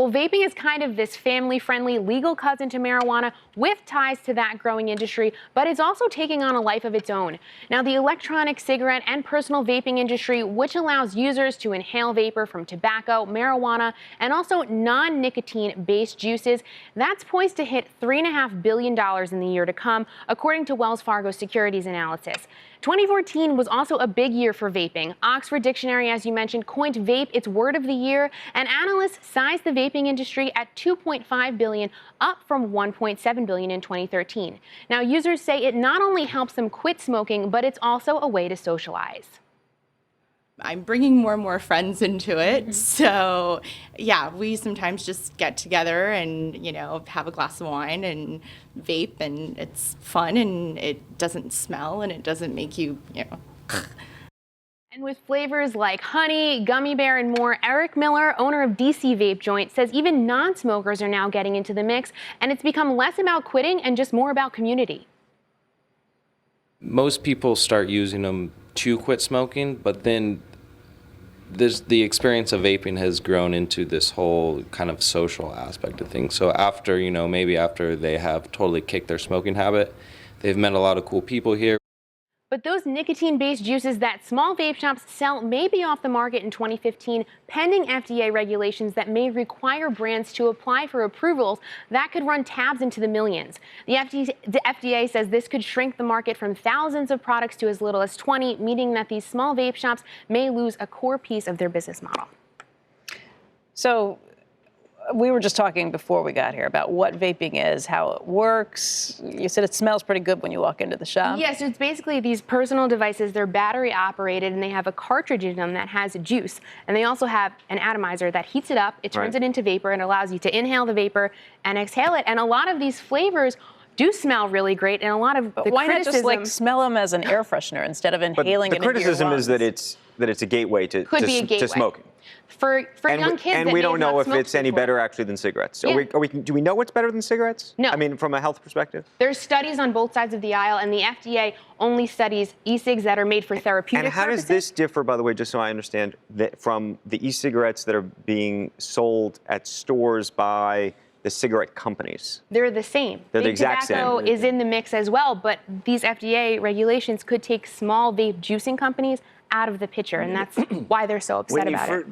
Well, vaping is kind of this family-friendly legal cousin to marijuana with ties to that growing industry, but it's also taking on a life of its own. Now, the electronic cigarette and personal vaping industry, which allows users to inhale vapor from tobacco, marijuana, and also non-nicotine-based juices, that's poised to hit $3.5 billion in the year to come, according to Wells Fargo Securities analysis. 2014 was also a big year for vaping. Oxford Dictionary, as you mentioned, coined vape its word of the year, and analysts sized the vaping industry at $2.5 billion, up from $1.7 billion in 2013. Now, users say it not only helps them quit smoking, but it's also a way to socialize. I'm bringing more and more friends into it. So yeah, we sometimes just get together and, have a glass of wine and vape, and it's fun and it doesn't smell and it doesn't make you, And with flavors like honey, gummy bear, and more, Eric Miller, owner of DC Vape Joint, says even non-smokers are now getting into the mix, and it's become less about quitting and just more about community. Most people start using them to quit smoking, but then the experience of vaping has grown into this whole kind of social aspect of things. So after, maybe after they have totally kicked their smoking habit, they've met a lot of cool people here. But those nicotine-based juices that small vape shops sell may be off the market in 2015, pending FDA regulations that may require brands to apply for approvals that could run tabs into the millions. The FDA says this could shrink the market from thousands of products to as little as 20, meaning that these small vape shops may lose a core piece of their business model. So we were just talking before we got here about what vaping is, how it works. You said it smells pretty good when you walk into the shop. Yes, it's basically these personal devices. They're battery operated, and they have a cartridge in them that has juice. And they also have an atomizer that heats it up. It turns it into vapor and allows you to inhale the vapor and exhale it. And a lot of these flavors do smell really great, and a lot of the why criticism... not just smell them as an air freshener instead of inhaling it into your lungs? The criticism is that it's a gateway to smoking. For young kids, and we don't know if it's any better actually than cigarettes. Yeah. Do we know what's better than cigarettes? No. I mean, from a health perspective? There's studies on both sides of the aisle, and the FDA only studies e-cigs that are made for therapeutic And how purposes. does this differ, by the way, just so I understand, from the e-cigarettes that are being sold at stores by the cigarette companies? They're the same. They're the Big exact tobacco same. is in the mix as well, but these FDA regulations could take small vape juicing companies out of the picture, and that's why they're so upset about it.